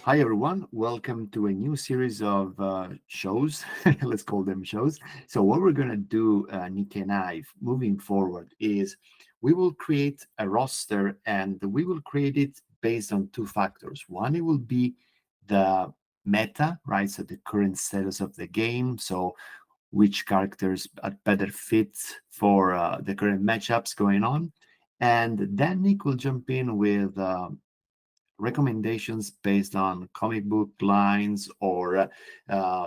Hi everyone, welcome to a new series of shows. Let's call them shows. So what we're gonna do, Nick and I, moving forward, is we will create a roster, and we will create it based on two factors. One, it will be the meta, right? So the current status of the game. So which characters are better fit for the current matchups going on, and then Nick will jump in with recommendations based on comic book lines or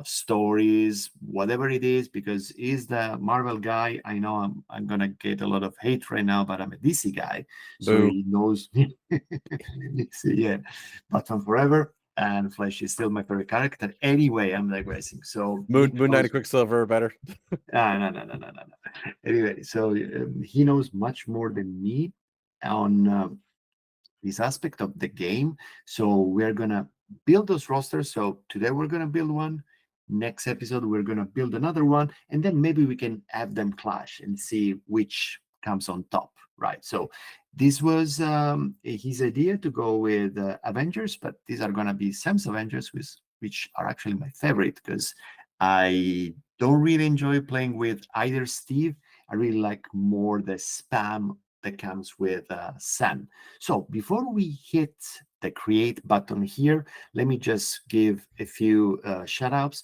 stories, whatever it is, because he's the Marvel guy. I know I'm gonna get a lot of hate right now, but I'm a DC guy, so Boo. he knows me. So, yeah, Batman Forever and Flash is still my favorite character. Anyway, I'm digressing. So Moon Nick Moon Knight and knows. Quicksilver are better. No. Anyway, so he knows much more than me on this aspect of the game. So we're gonna build those rosters. So today we're gonna build one. Next episode we're gonna build another one, and then maybe we can have them clash and see which comes on top. Right. So this was his idea to go with Avengers, but these are gonna be Sam's Avengers, which are actually my favorite because I don't really enjoy playing with either Steve. I really like more the spam that comes with Sam. So before we hit the create button here, let me just give a few shout outs.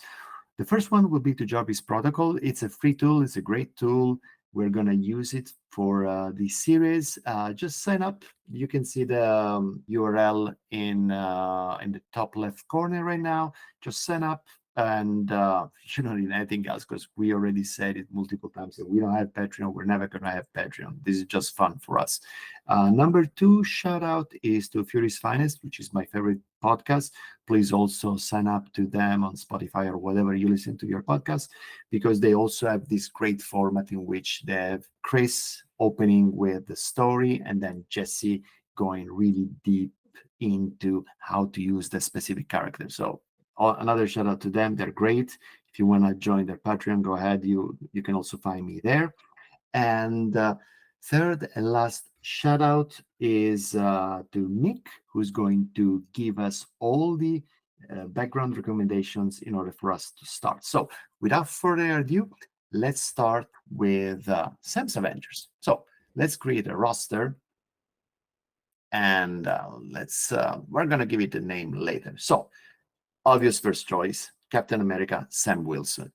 The first one will be to Jarvis Protocol. It's a free tool, it's a great tool. We're going to use it for the series. Just sign up. You can see the URL in the top left corner right now. Just sign up, and you don't need anything else because we already said it multiple times that we don't have Patreon. We're never going to have Patreon. This is just fun for us. Number two shout out is to Fury's Finest, which is my favorite podcast. Please also sign up to them on Spotify or whatever you listen to your podcast, because they also have this great format in which they have Chris opening with the story and then Jesse going really deep into how to use the specific character. So another shout out to them. They're great. If you want to join their Patreon, go ahead. You can also find me there. And third and last shout out is to Nick, who's going to give us all the background recommendations in order for us to start. So without further ado, let's start with Sam's Avengers. So let's create a roster, and we're going to give it a name later. So obvious first choice, Captain America, Sam Wilson.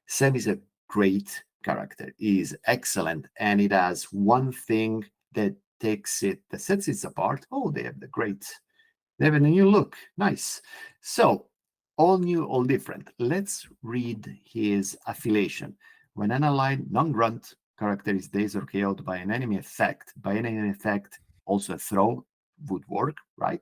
Sam is a great character. He is excellent, and it has one thing that sets it apart. Oh, they have a new look. Nice. So, all new, all different. Let's read his affiliation. When an allied non-grunt character is dazed or KO'd by an enemy effect, also a throw would work, right?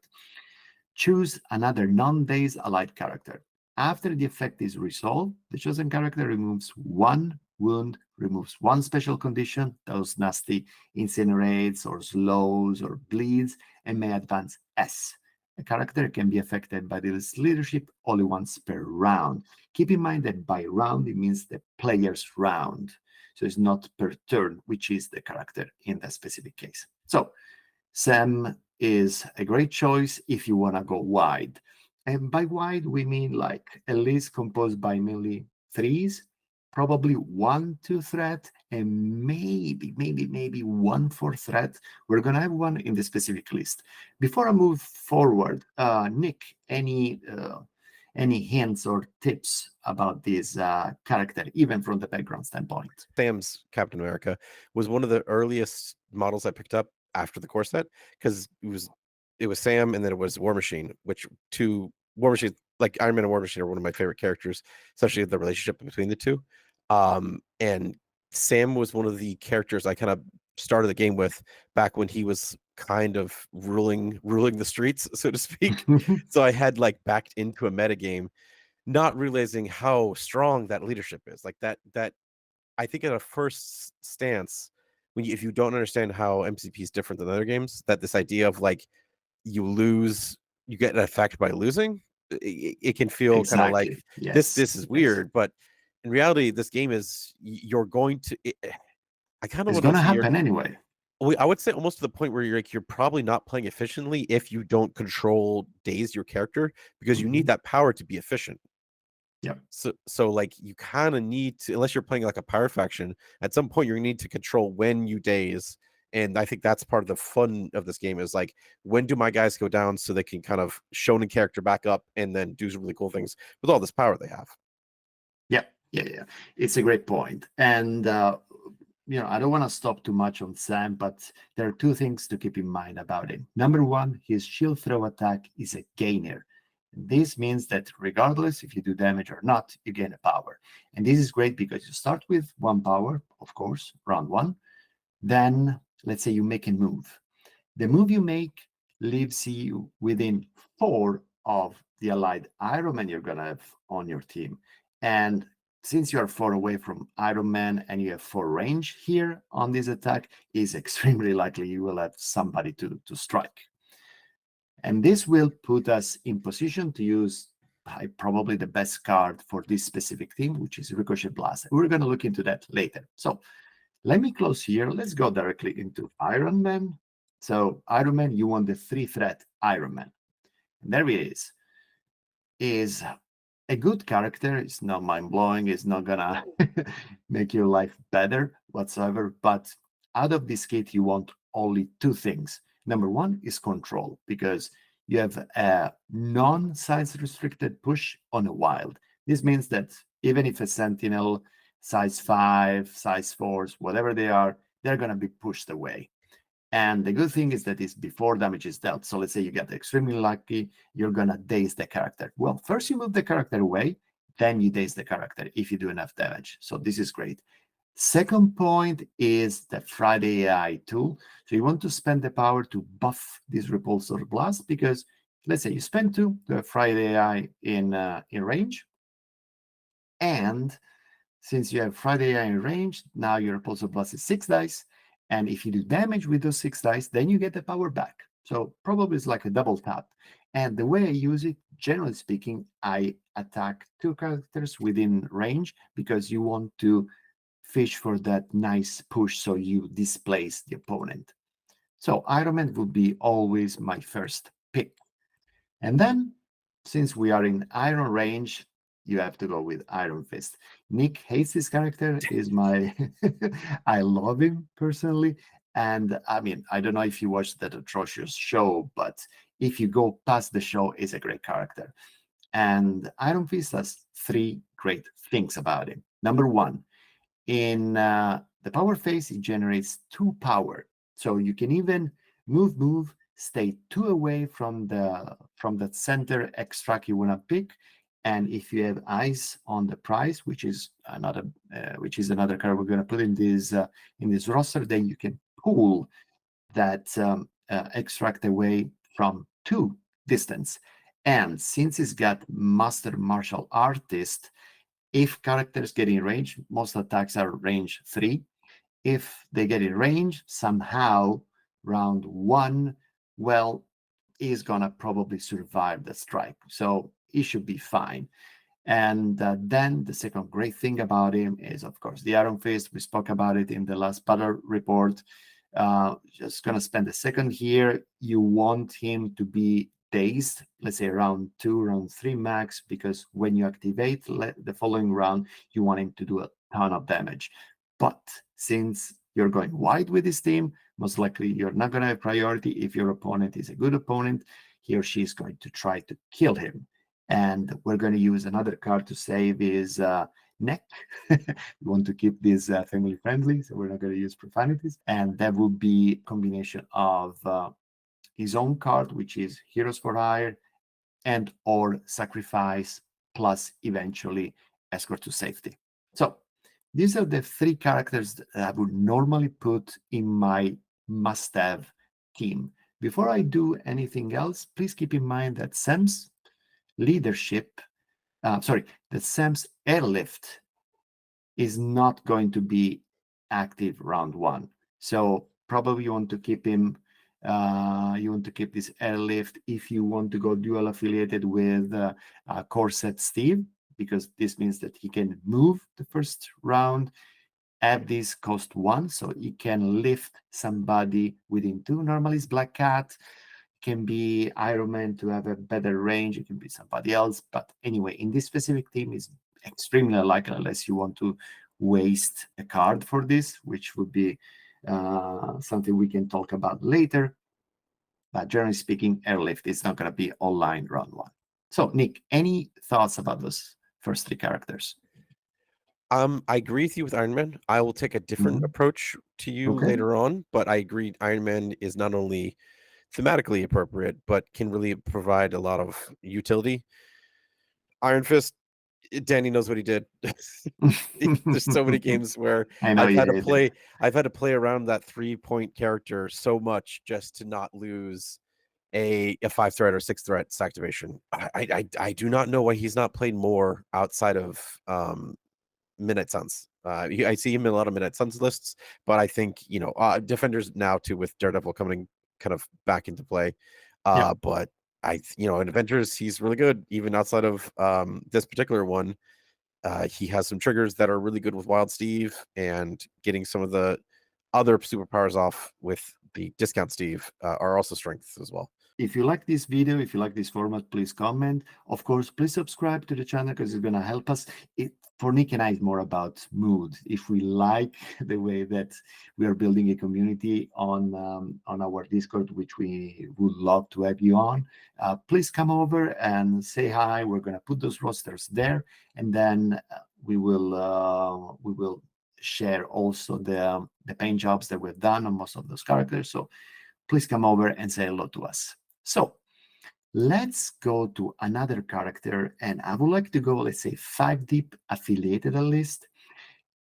Choose another non-dazed allied character. After the effect is resolved, the chosen character removes one wound, removes one special condition, those nasty incinerates or slows or bleeds, and may advance S. A character can be affected by this leadership only once per round. Keep in mind that by round, it means the player's round. So it's not per turn, which is the character in that specific case. So Sam is a great choice if you want to go wide. And by wide, we mean like a list composed by mainly threes, probably 1-2 threat, and maybe 1-4 threat. We're going to have one in the specific list. Before I move forward, Nick, any hints or tips about this character, even from the background standpoint? Sam's Captain America was one of the earliest models I picked up after the core set, because it was Sam and then it was War Machine, which War Machine, like Iron Man and War Machine, are one of my favorite characters, especially the relationship between the two. And Sam was one of the characters I kind of started the game with back when he was kind of ruling the streets, so to speak. So I had like backed into a meta game, not realizing how strong that leadership is. Like that I think at a first stance, if you don't understand how MCP is different than other games, that this idea of like you get an effect by losing, it can feel kind of like Exactly. this Yes. is Yes. weird. But in reality, this game is you're going to. I kind of It's want to going to say happen anyway. I would say almost to the point where you're probably not playing efficiently if you don't control daze your character, because you need Mhm. that power to be efficient. Yep. So like you kind of need to, unless you're playing like a power faction, at some point you need to control when you daze. And I think that's part of the fun of this game is like, when do my guys go down so they can kind of shonen character back up and then do some really cool things with all this power they have. Yeah, yeah, yeah. It's a great point. And I don't want to stop too much on Sam, but there are two things to keep in mind about him. Number one, his shield throw attack is a gainer. This means that regardless if you do damage or not, you gain a power. And this is great because you start with one power, of course, round one. Then let's say you make a move. The move you make leaves you within 4 of the allied Iron Man you're gonna have on your team. And since you are 4 away from Iron Man and you have 4 range here on this attack, is extremely likely you will have somebody to strike. And this will put us in position to use probably the best card for this specific team, which is Ricochet Blast. We're going to look into that later. So let me close here. Let's go directly into Iron Man. So Iron Man, you want the 3-threat Iron Man. And there he is a good character. It's not mind-blowing. It's not gonna make your life better whatsoever. But out of this kit, you want only two things. Number one is control, because you have a non-size restricted push on a wild. This means that even if a Sentinel size 5, size 4s, whatever they are, they're gonna be pushed away. And the good thing is that it's before damage is dealt. So let's say you get extremely lucky, you're gonna daze the character. Well, first you move the character away, then you daze the character if you do enough damage. So this is great. Second point is the Friday AI tool. So you want to spend the power to buff this repulsor blast, because let's say you spend 2 to have Friday AI in range, and since you have Friday AI in range, now your repulsor blast is 6 dice. And if you do damage with those 6 dice, then you get the power back. So probably it's like a double tap. And the way I use it, generally speaking, I attack 2 characters within range, because you want to fish for that nice push so you displace the opponent. So Iron Man would be always my first pick. And then, since we are in Iron range, you have to go with Iron Fist. Nick hates this character. Is my I love him personally. And I mean, I don't know if you watched that atrocious show, but if you go past the show, it's a great character. And Iron Fist has 3 great things about him. Number one, in the power phase, it generates 2 power. So you can even move, stay 2 away from the center extract you want to pick. And if you have eyes on the prize, which is another card we're going to put in this roster, then you can pull that extract away from 2 distance. And since it's got Master Martial Artist, if characters get in range, most attacks are range 3. If they get in range, somehow round 1, well, is gonna probably survive the strike. So he should be fine. And then the second great thing about him is, of course, the Iron Fist. We spoke about it in the last battle report. Just gonna spend a second here. You want him to be dazed, let's say round 2, round 3 max, because when you activate the following round, you want him to do a ton of damage. But since you're going wide with this team, most likely you're not going to have priority. If your opponent is a good opponent, he or she is going to try to kill him. And we're going to use another card to save his neck. We want to keep this family friendly, so we're not going to use profanities. And that would be a combination of his own card, which is Heroes for Hire, and or Sacrifice, plus eventually Escort to Safety. So these are the 3 characters that I would normally put in my must-have team. Before I do anything else, please keep in mind that Sam's leadership, that Sam's airlift is not going to be active round 1. So probably you want to keep him, you want to keep this airlift if you want to go dual affiliated with Corset Steve, because this means that he can move the first round. have this cost 1, so it can lift somebody within 2. Normally it's Black Cat, can be Iron Man to have a better range, it can be somebody else, but anyway, in this specific team is extremely unlikely unless you want to waste a card for this, which would be something we can talk about later. But generally speaking, airlift is not going to be online round 1. So Nick, any thoughts about those first 3 characters? I agree with you with Iron Man. I will take a different approach to you Okay. later on, but I agree Iron Man is not only thematically appropriate, but can really provide a lot of utility. Iron Fist, Danny knows what he did. There's so many games where I know I've you had to did. play. I've had to play around that 3-point character so much just to not lose a 5 threat or 6 threats activation. I do not know why he's not played more outside of Midnight Suns. I see him in a lot of Midnight Suns lists, but I think defenders now too with Daredevil coming kind of back into play. Yeah. But in Avengers he's really good even outside of this particular one. He has some triggers that are really good with Wild Steve, and getting some of the other superpowers off with the discount Steve are also strengths as well. If you like this video, if you like this format, please comment. Of course, please subscribe to the channel because it's going to help us. For Nick and I, it's more about mood. If we like the way that we are building a community on our Discord, which we would love to have you on, please come over and say hi. We're going to put those rosters there, and then we will share also the paint jobs that we've done on most of those characters. So please come over and say hello to us. So let's go to another character, and I would like to go, let's say, 5 deep affiliated at least,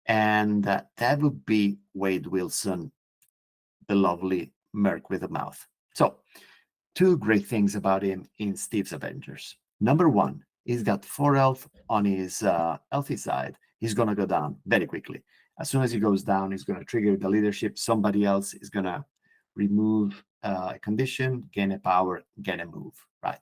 and that would be Wade Wilson, the lovely Merc with a mouth. So 2 great things about him in Steve's Avengers. Number 1, he's got 4 health on his healthy side. He's going to go down very quickly. As soon as he goes down, he's going to trigger the leadership. Somebody else is going to remove a condition, gain a power, get a move, right?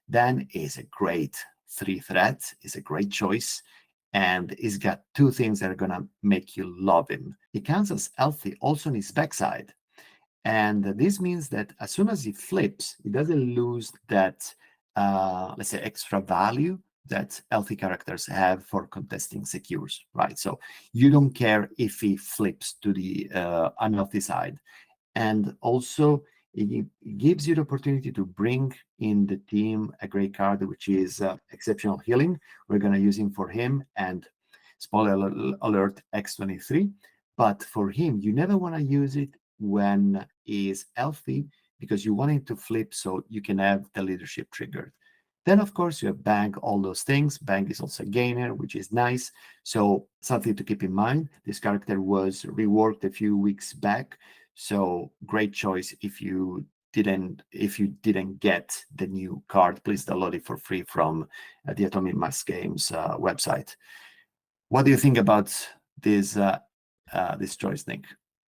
Then is a great 3 threat, is a great choice, and he's got 2 things that are going to make you love him. He counts as healthy also on his backside, and this means that as soon as he flips, he doesn't lose that, let's say, extra value that healthy characters have for contesting secures, right? So you don't care if he flips to the unhealthy side. And also, it gives you the opportunity to bring in the team a great card, which is Exceptional Healing. We're going to use him for him, and spoiler alert, X23. But for him, you never want to use it when he's healthy, because you want him to flip so you can have the leadership triggered. Then, of course, you have Bang, all those things. Bang is also a gainer, which is nice. So something to keep in mind. This character was reworked a few weeks back. So great choice if you didn't get the new card. Please download it for free from the Atomic Mass Games website. What do you think about this choice, Nick?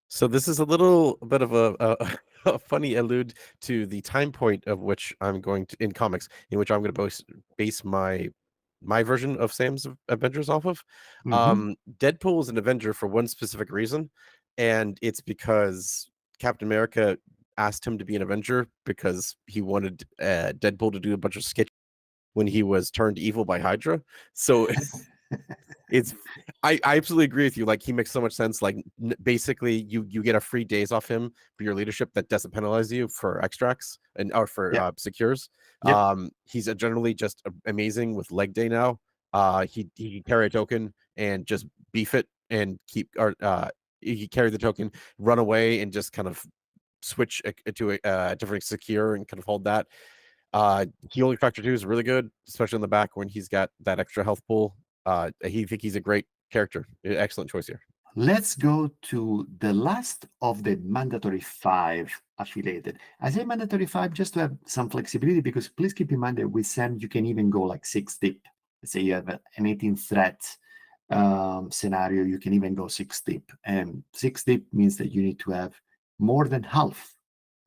So this is a little bit of a funny allude to the time point of which I'm going to in comics, in which I'm going to base my version of Sam's Avengers off of. Deadpool is an Avenger for one specific reason, and it's because Captain America asked him to be an Avenger because he wanted Deadpool to do a bunch of sketch when he was turned evil by Hydra. So I absolutely agree with you. Like, he makes so much sense. Like, basically you get a free days off him for your leadership that doesn't penalize you for extracts or for secures. He's generally just amazing with leg day now. He can carry a token and just beef it and keep he carry the token, run away, and just kind of switch to a different secure and kind of hold that. Healing factor 2 is really good, especially in the back when he's got that extra health pool. He's a great character. Excellent choice here. Let's go to the last of the mandatory 5 affiliated. I say mandatory 5 just to have some flexibility, because please keep in mind that with Sam you can even go like 6 deep. Let's say you have an 18 threat scenario, you can even go 6 deep. And 6 deep means that you need to have more than half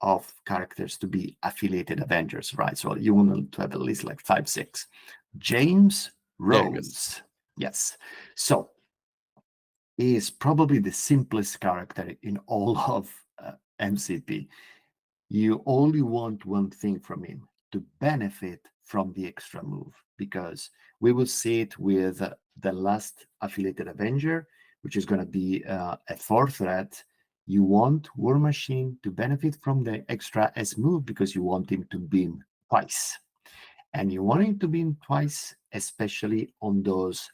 of characters to be affiliated Avengers, right? So you want to have at least like 5, 6. James Rhodes. Yes. So is probably the simplest character in all of MCP. You only want one thing from him: to benefit from the extra move, because we will see it with the last affiliated Avenger, which is going to be a 4 threat. You want War Machine to benefit from the extra S move because you want him to beam twice. And you want him to beam twice, especially on those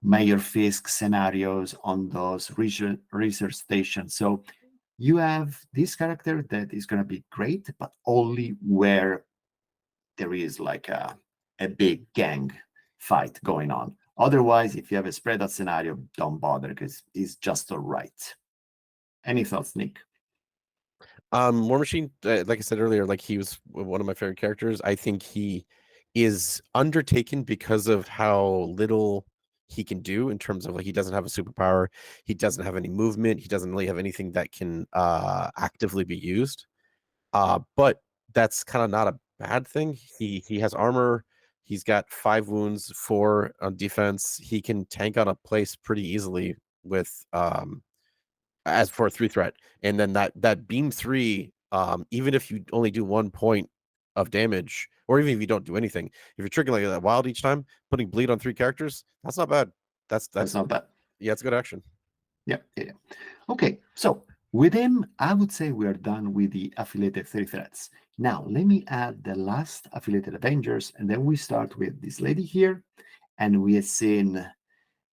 Mayor Fisk scenarios, on those research stations. So you have this character that is going to be great, but only where there is like a big gang fight going on. Otherwise, if you have a spread out scenario, don't bother because it's just all right. Any thoughts, Nick? War Machine, like I said earlier, like he was one of my favorite characters. I think he is undertaken because of how little he can do in terms of like he doesn't have a superpower, he doesn't have any movement, he doesn't really have anything that can actively be used. But that's kind of not a bad thing. He has armor. He's got 5 wounds, 4 on defense. He can tank on a place pretty easily with as for a 3 threat. And then that beam 3, even if you only do 1 point of damage, or even if you don't do anything, if you're triggering like that wild each time, putting bleed on 3 characters, that's not bad. That's not bad. Yeah, it's good action. Yeah. Okay, so with him, I would say we are done with the affiliated 3 threats. Now, let me add the last affiliated Avengers, and then we start with this lady here, and we have seen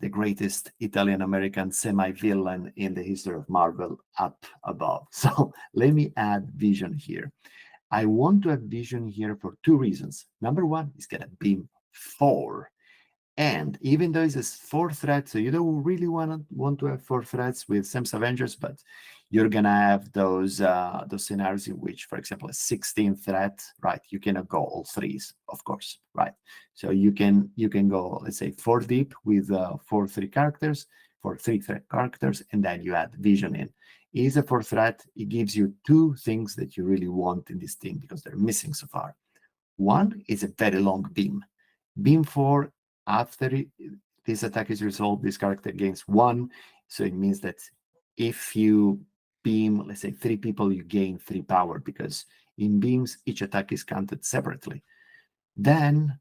the greatest Italian-American semi-villain in the history of Marvel up above. So let me add Vision here. I want to add Vision here for 2 reasons. Number one, it's going to beam 4. And even though it's a 4 threat, so you don't really want to have 4 threats with Sam's Avengers, but you're gonna have those scenarios in which, for example, a 16 threat, right? You cannot go all 3s, of course, right? So you can go, let's say, 4 deep with 4 3 characters, 4 3 threat characters, and then you add Vision in. It is a 4 threat. It gives you 2 things that you really want in this team because they're missing so far. One is a very long beam. Beam 4, after this attack is resolved, this character gains 1. So it means that if you beam, let's say, 3 people, you gain 3 power because in beams, each attack is counted separately. Then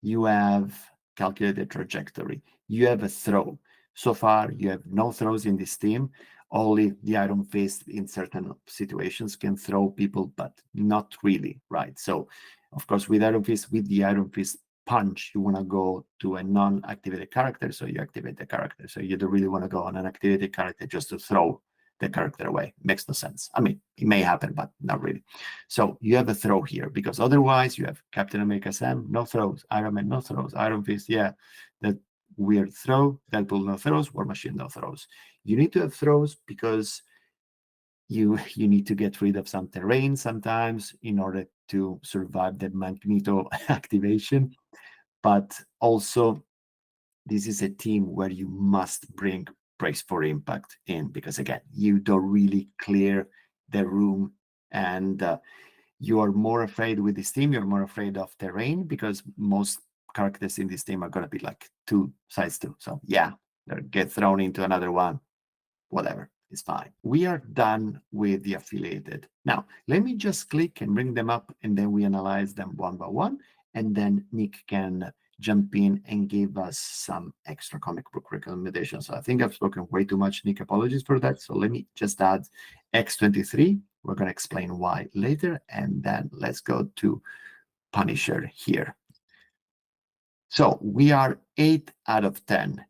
you have calculated trajectory. You have a throw. So far, you have no throws in this team. Only the Iron Fist in certain situations can throw people, but not really, right? So, of course, with the Iron Fist punch, you want to go to a non-activated character, so you activate the character. So you don't really want to go on an activated character just to throw the character away. Makes no sense. I mean, it may happen, but not really. So you have a throw here because otherwise you have Captain America Sam, no throws, Iron Man, no throws, Iron Fist, yeah, that weird throw, Deadpool, no throws, War Machine, no throws. You need to have throws because you need to get rid of some terrain sometimes in order to survive the Magneto activation. But also, this is a team where you must bring brace for impact in because, again, you don't really clear the room, and you are more afraid with this team. You're more afraid of terrain because most characters in this team are going to be like 2 sides 2. So yeah, they get thrown into another one, whatever. It's fine. We are done with the affiliated. Now, let me just click and bring them up, and then we analyze them one by one. And then Nick can jump in and give us some extra comic book recommendations. So I think I've spoken way too much, Nick. Apologies for that. So let me just add X23. We're going to explain why later. And then let's go to Punisher here. So we are 8 out of 10.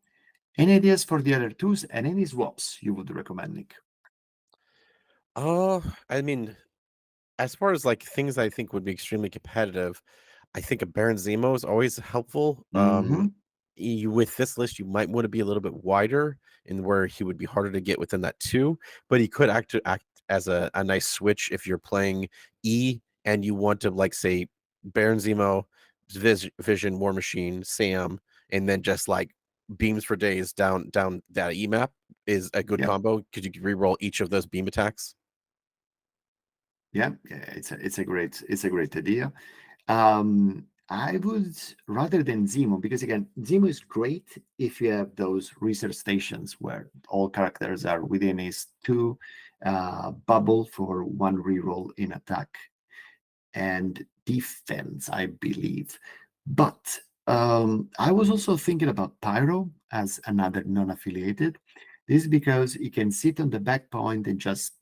Any ideas for the other 2s and any swaps you would recommend, Nick? I mean, as far as like things I think would be extremely competitive, I think a Baron Zemo is always helpful. With this list, you might want to be a little bit wider in where he would be harder to get within that 2, but he could act as a nice switch if you're playing E and you want to, like, say, Baron Zemo, Vision, War Machine, Sam, and then just like beams for days down that E map is a good combo because you can reroll each of those beam attacks. Yeah, it's a great idea. I would rather than Zemo, because again, Zemo is great if you have those research stations where all characters are within his two bubble for one reroll in attack and defense, I believe. But I was also thinking about Pyro as another non-affiliated. This is because he can sit on the back point and just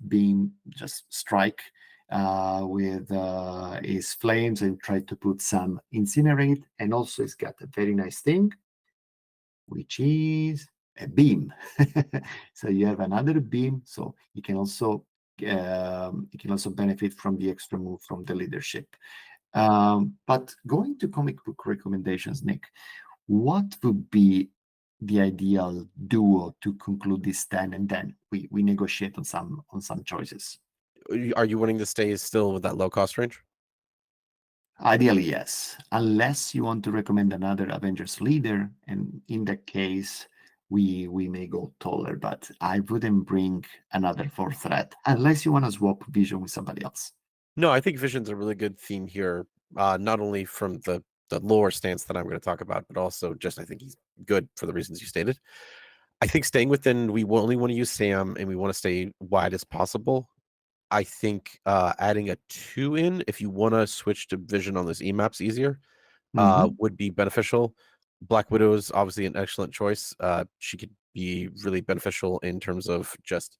strike with his flames and try to put some incinerate. And also, he's got a very nice thing, which is a beam. So you have another beam. So you can also benefit from the extra move from the leadership. But going to comic book recommendations, Nick, what would be the ideal duo to conclude this 10, and then we negotiate on some choices? Are you wanting to stay still with that low cost range? Ideally, yes, unless you want to recommend another Avengers leader, and in that case, we may go taller. But I wouldn't bring another fourth threat unless you want to swap Vision with somebody else. No, I think Vision's a really good theme here, not only from the lore stance that I'm going to talk about, but also just I think he's good for the reasons you stated. I think staying within, we only want to use Sam and we want to stay wide as possible. I think adding a 2 in, if you want to switch to Vision on those E-maps easier, Mhm. would be beneficial. Black Widow is obviously an excellent choice. She could be really beneficial in terms of just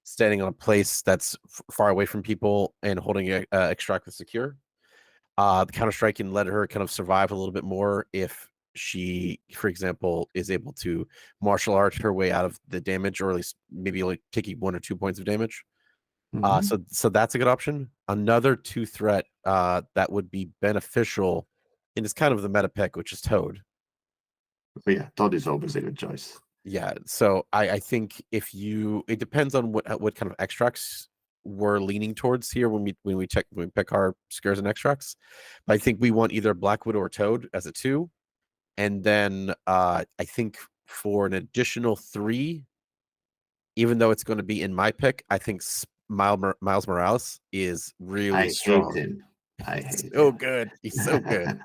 standing on a place that's far away from people and holding extract with secure. The Counter Strike can let her kind of survive a little bit more if she, for example, is able to martial art her way out of the damage, or at least maybe only taking 1 or 2 points of damage. Mhm. So that's a good option. Another 2 threat that would be beneficial, and it's kind of the meta pick, which is Toad. But yeah, Todd is always a good choice. Yeah. So I think if you, it depends on what kind of extracts we're leaning towards here when we pick our scares and extracts. But I think we want either Black Widow or Toad as a 2, and then I think for an additional 3, even though it's going to be in my pick, I think Miles Morales is really I hate strong. him. I He's hate so him. good. He's so good. I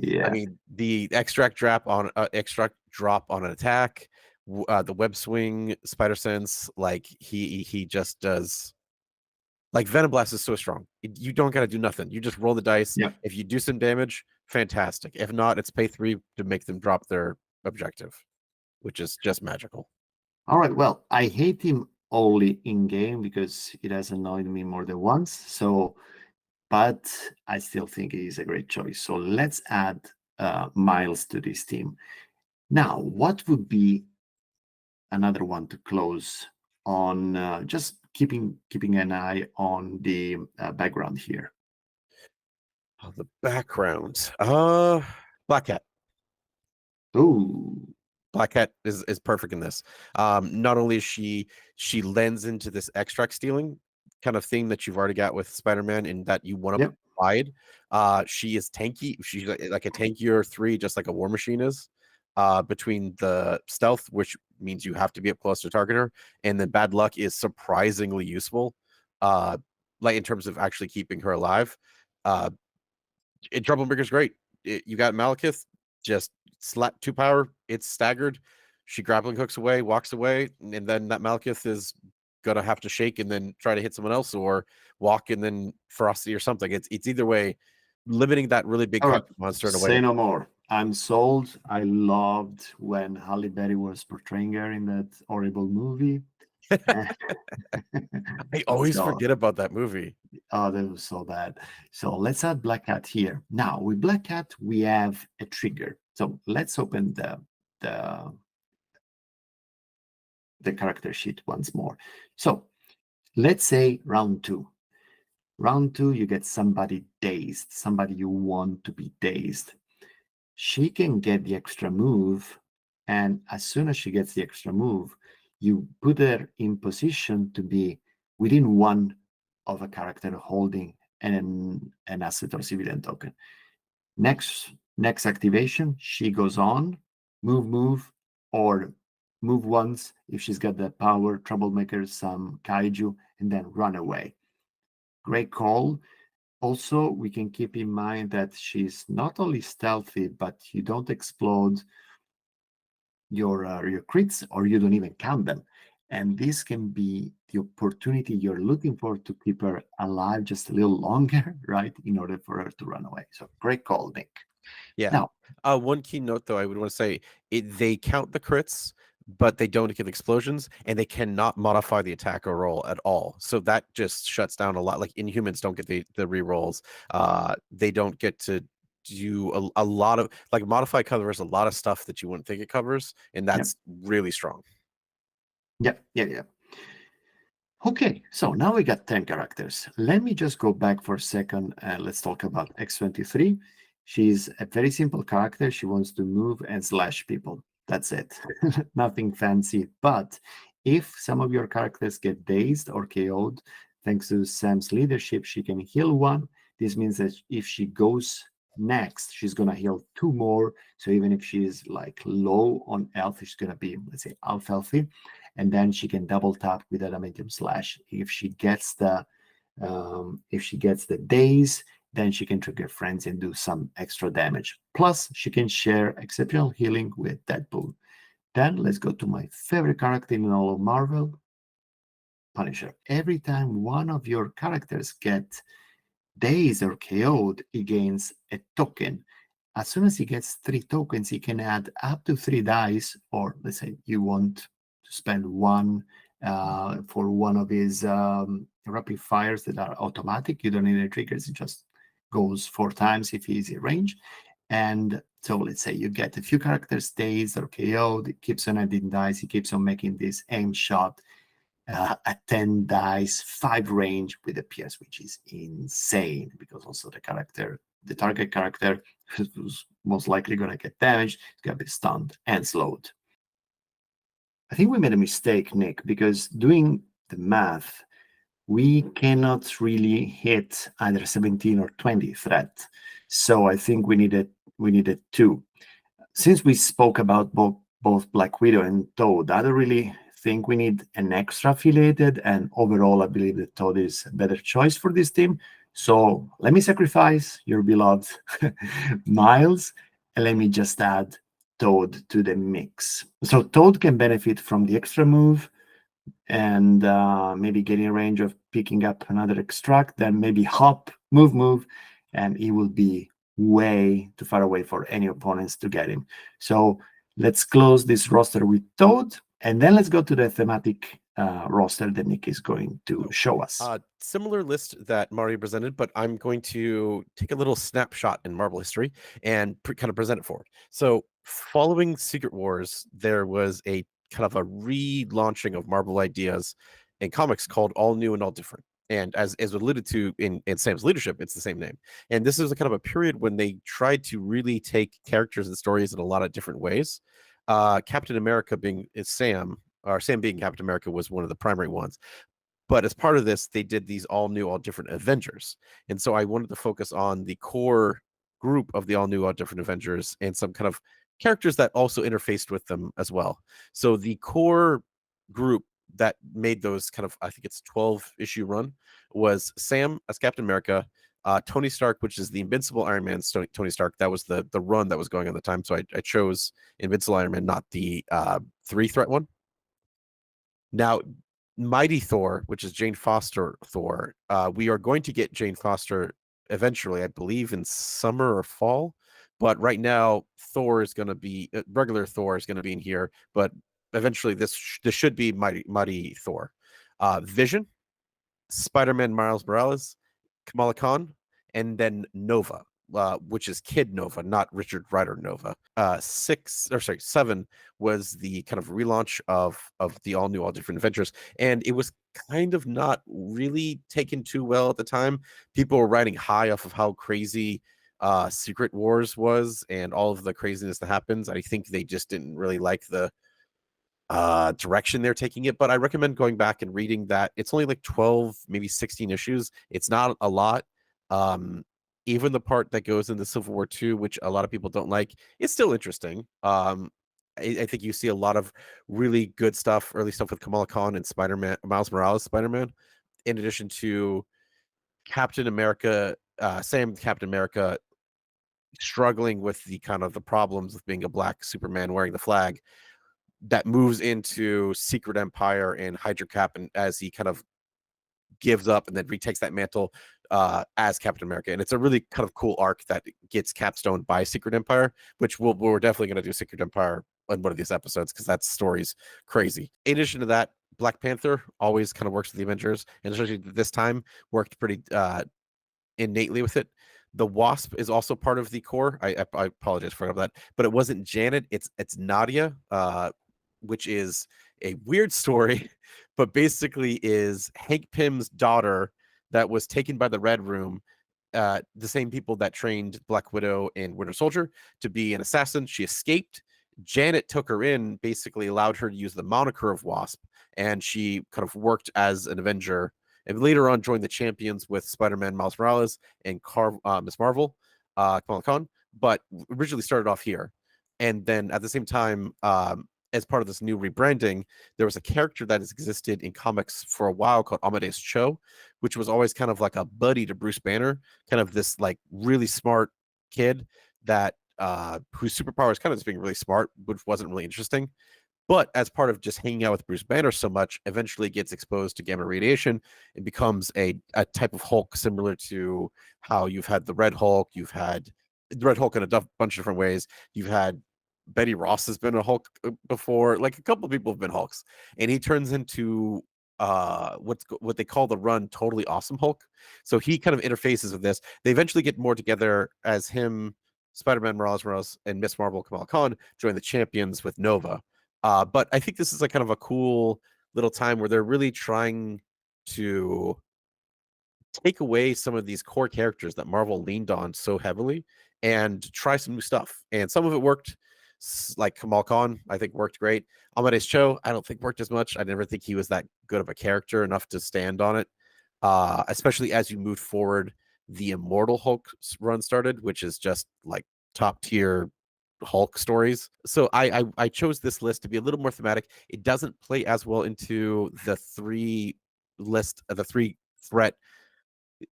Yeah. mean, the extract drop on an attack, the web swing, spider sense, like he just does. Like Venom Blast is so strong. You don't got to do nothing. You just roll the dice. Yeah. If you do some damage, fantastic. If not, it's pay 3 to make them drop their objective, which is just magical. All right. Well, I hate him only in game because it has annoyed me more than once. So, but I still think he's a great choice. So let's add Miles to this team. Now, what would be another one to close on? Just keeping an eye on the background here. Oh, the background. Black Cat. Oh, Black Cat is perfect in this. Not only is she lends into this extract stealing kind of thing that you've already got with Spider-Man, in that you want to yep, provide. She is tanky. She's like a tankier 3, just like a War Machine is. Between the stealth, which means you have to be up close to target her, and then bad luck is surprisingly useful. Like in terms of actually keeping her alive. Uh, Troublemaker's great. You got Malekith, just slap 2 power. It's staggered. She grappling hooks away, walks away, and then that Malekith is gonna have to shake and then try to hit someone else, or walk and then ferocity or something. It's either way, limiting that really big all right. creature monster in a way Say that no more. I'm sold. I loved when Halle Berry was portraying her in that horrible movie. I always So, forget about that movie. oh, that was so bad. So let's add Black Cat here. Now with Black Cat, we have a trigger. So let's open the the character sheet once more. So let's say round two. Round two, you get somebody dazed, somebody you want to be dazed. She can get the extra move, and as soon as she gets the extra move, you put her in position to be within 1 of a character holding an asset or civilian token. Next activation, she goes on, move, or move once if she's got the power, troublemaker, some kaiju, and then run away. Great call. Also, we can keep in mind that she's not only stealthy, but you don't explode your crits, or you don't even count them. And this can be the opportunity you're looking for to keep her alive just a little longer, right? In order for her to run away. So great call, Nick. Yeah. Now, One key note though, I would want to say they count the crits, but they don't give explosions, and they cannot modify the attack or roll at all. So that just shuts down a lot. Like Inhumans don't get the rerolls. They don't get to do a lot of like modify covers a lot of stuff that you wouldn't think it covers, and yep, that's really strong. yep. Okay, so now we got 10 characters. Let me just go back for a second and let's talk about X-23. She's a very simple character. She wants to move and slash people. That's it. Nothing fancy. But if some of your characters get dazed or KO'd, thanks to Sam's leadership, she can heal one. This means that if she goes next, she's going to heal two more. So even if she's like low on health, she's going to be, let's say, half healthy, and then she can double tap with adamantium slash. If she gets the daze, then she can trigger friends and do some extra damage. Plus, she can share exceptional healing with Deadpool. Then let's go to my favorite character in all of Marvel, Punisher. Every time one of your characters get dazed or KO'd, he gains a token. As soon as he gets 3 tokens, he can add up to 3 dice, or let's say you want to spend one for one of his rapid fires that are automatic. You don't need any triggers. It just goes 4 times if he's in range. And so let's say you get a few characters dazed or KO'd. It keeps on adding dice. He keeps on making this aim shot at 10 dice, 5 range with a PS, which is insane because also the target character who's most likely going to get damaged is going to be stunned and slowed. I think we made a mistake, Nick, because doing the math, we cannot really hit either 17 or 20 threat. So I think we needed 2. Since we spoke about both Black Widow and Toad, I don't really think we need an extra affiliated, and overall I believe that Toad is a better choice for this team. So let me sacrifice your beloved Miles, and let me just add Toad to the mix. So Toad can benefit from the extra move, and maybe getting a range of picking up another extract, then maybe hop, move, and he will be way too far away for any opponents to get him. So let's close this roster with Toad, and then let's go to the thematic roster that Nick is going to show us. Similar list that Mario presented, but I'm going to take a little snapshot in Marvel history and kind of present it forward. So following Secret Wars, there was a kind of a relaunching of Marvel ideas in comics called All New and All Different. And as alluded to in Sam's leadership, it's the same name. And this is a kind of a period when they tried to really take characters and stories in a lot of different ways. Captain America being Sam being Captain America was one of the primary ones. But as part of this, they did these all new, all different Avengers. And so I wanted to focus on the core group of the all new, all different Avengers and some kind of characters that also interfaced with them as well. So the core group that made those kind of, I think it's 12-issue run, was Sam as Captain America, Tony Stark, which is the Invincible Iron Man Tony Stark. That was the run that was going on at the time. So I chose Invincible Iron Man, not the 3-threat one. Now, Mighty Thor, which is Jane Foster Thor, we are going to get Jane Foster eventually, I believe in summer or fall. But right now, Thor is going to be regular Thor is going to be in here. But eventually, this should be Mighty Thor. Vision, Spider-Man Miles Morales, Kamala Khan, and then Nova, which is Kid Nova, not Richard Rider Nova. 7 was the kind of relaunch of the all new, all different Adventures, and it was kind of not really taken too well at the time. People were riding high off of how crazy Secret Wars was and all of the craziness that happens. I think they just didn't really like the direction they're taking it, but I recommend going back and reading that. It's only like 12, maybe 16 issues. It's not a lot. Even the part that goes into Civil War II, which a lot of people don't like, it's still interesting. I think you see a lot of really good stuff, early stuff with Kamala Khan and Miles Morales Spider-Man, in addition to Captain America Sam Captain America struggling with the kind of the problems of being a black Superman wearing the flag, that moves into Secret Empire and Hydra Cap, and as he kind of gives up and then retakes that mantle as Captain America. And it's a really kind of cool arc that gets capstoned by Secret Empire, which we're definitely going to do Secret Empire on one of these episodes because that story's crazy. In addition to that, Black Panther always kind of works with the Avengers, and especially this time worked pretty innately with it. The Wasp is also part of the core. I apologize for that, but it wasn't Janet. It's Nadia, which is a weird story, but basically is Hank Pym's daughter that was taken by the Red Room, the same people that trained Black Widow and Winter Soldier to be an assassin. She escaped. Janet took her in, basically allowed her to use the moniker of Wasp, and she kind of worked as an Avenger. And later on, joined the Champions with Spider-Man, Miles Morales, and Miss Marvel, Kamala Khan. But originally started off here, and then at the same time, as part of this new rebranding, there was a character that has existed in comics for a while called Amadeus Cho, which was always kind of like a buddy to Bruce Banner, kind of this like really smart kid that whose superpower is kind of just being really smart, which wasn't really interesting. But as part of just hanging out with Bruce Banner so much, eventually gets exposed to gamma radiation and becomes a type of Hulk similar to how you've had the Red Hulk, you've had the Red Hulk in a bunch of different ways. You've had Betty Ross has been a Hulk before, like a couple of people have been Hulks, and he turns into what they call the run Totally Awesome Hulk. So he kind of interfaces with this. They eventually get more together as him, Spider-Man, Morales, and Miss Marvel, Kamala Khan join the Champions with Nova. But I think this is like kind of a cool little time where they're really trying to take away some of these core characters that Marvel leaned on so heavily and try some new stuff. And some of it worked, like Kamal Khan, I think worked great. Amadeus Cho, I don't think worked as much. I never think he was that good of a character enough to stand on it, especially as you moved forward. The Immortal Hulk run started, which is just like top tier Hulk stories. So I chose this list to be a little more thematic. It doesn't play as well into the three threat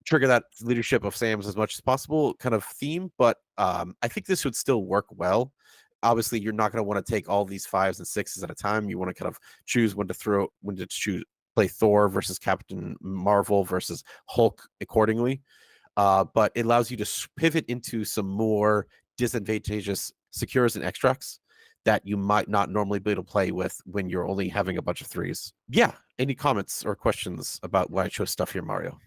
trigger that leadership of Sam's as much as possible kind of theme, but I think this would still work well. Obviously, you're not going to want to take all these 5s and 6s at a time. You want to kind of choose when to choose play Thor versus Captain Marvel versus Hulk accordingly. But it allows you to pivot into some more disadvantageous secures and extracts that you might not normally be able to play with when you're only having a bunch of 3s. Yeah. Any comments or questions about why I chose stuff here, Mario?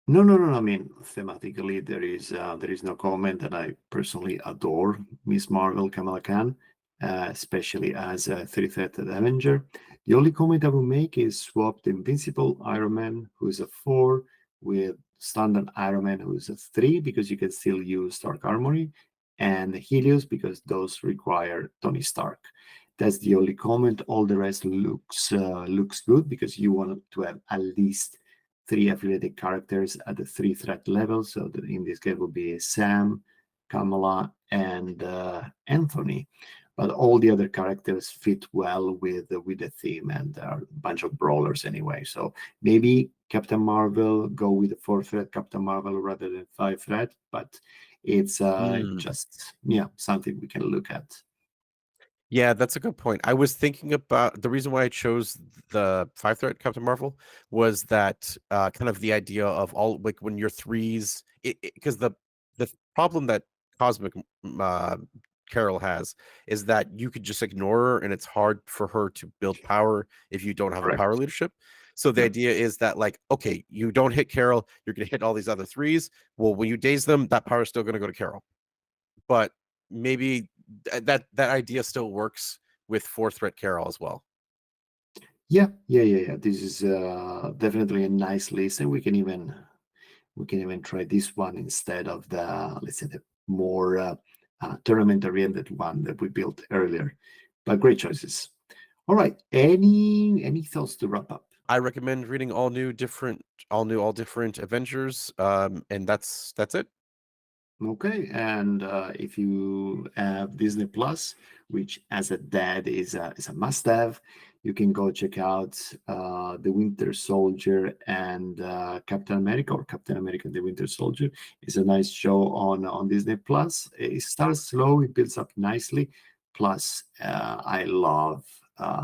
No. I mean, thematically, there is no comment, and I personally adore Miss Marvel, Kamala Khan, especially as a three-threaded Avenger. The only comment I will make is swap the Invincible Iron Man, who is a 4, with standard Iron Man, who is a 3, because you can still use Stark Armory, and Helios, because those require Tony Stark. That's the only comment. All the rest looks good because you want to have at least 3 affiliated characters at the 3 threat level. So in this case would be Sam, Kamala, and Anthony. But all the other characters fit well with the theme, and there are a bunch of brawlers anyway. So maybe Captain Marvel, go with the 4 threat Captain Marvel rather than 5 threat. But it's just something we can look at. Yeah, that's a good point. I was thinking about the reason why I chose the 5 threat Captain Marvel was that kind of the idea of all like when you're 3s, because the problem that Cosmic Carol has is that you could just ignore her and it's hard for her to build power if you don't have a power leadership. So the idea is that like, okay, you don't hit Carol, you're going to hit all these other 3s. Well, when you daze them, that power is still going to go to Carol. But maybe that idea still works with 4 threat Carol as well. Yeah. This is definitely a nice list, and we can even try this one instead of the, let's say, the more tournament oriented one that we built earlier. But great choices. All right. Any thoughts to wrap up? I recommend reading all different Avengers, and that's it. Okay, and if you have Disney Plus, which as a dad is a must-have, you can go check out The Winter Soldier and Captain America, or Captain America and the Winter Soldier. It's a nice show on Disney Plus. It starts slow, it builds up nicely. Plus, I love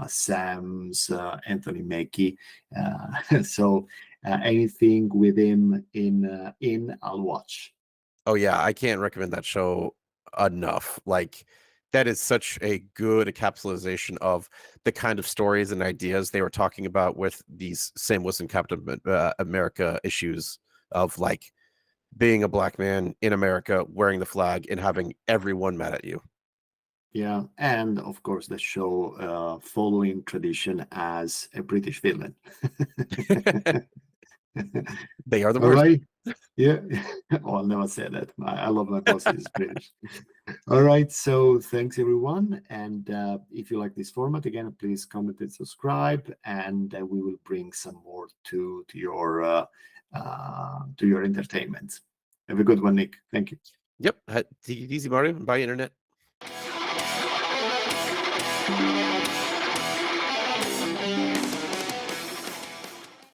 Sam's Anthony Mackie. So anything with him in I'll watch. Oh yeah, I can't recommend that show enough. Like that is such a good encapsulation of the kind of stories and ideas they were talking about with these Sam Wilson Captain America issues of like being a black man in America wearing the flag and having everyone mad at you. Yeah, and of course the show following tradition as a British villain. They are the All worst. right. Yeah. Oh, I'll never say that. I love my boss. He's British. All right. So thanks everyone. And if you like this format, again, please comment and subscribe, and we will bring some more to your entertainment. Have a good one, Nick. Thank you. Yep. Take it easy, Mario. Bye, internet.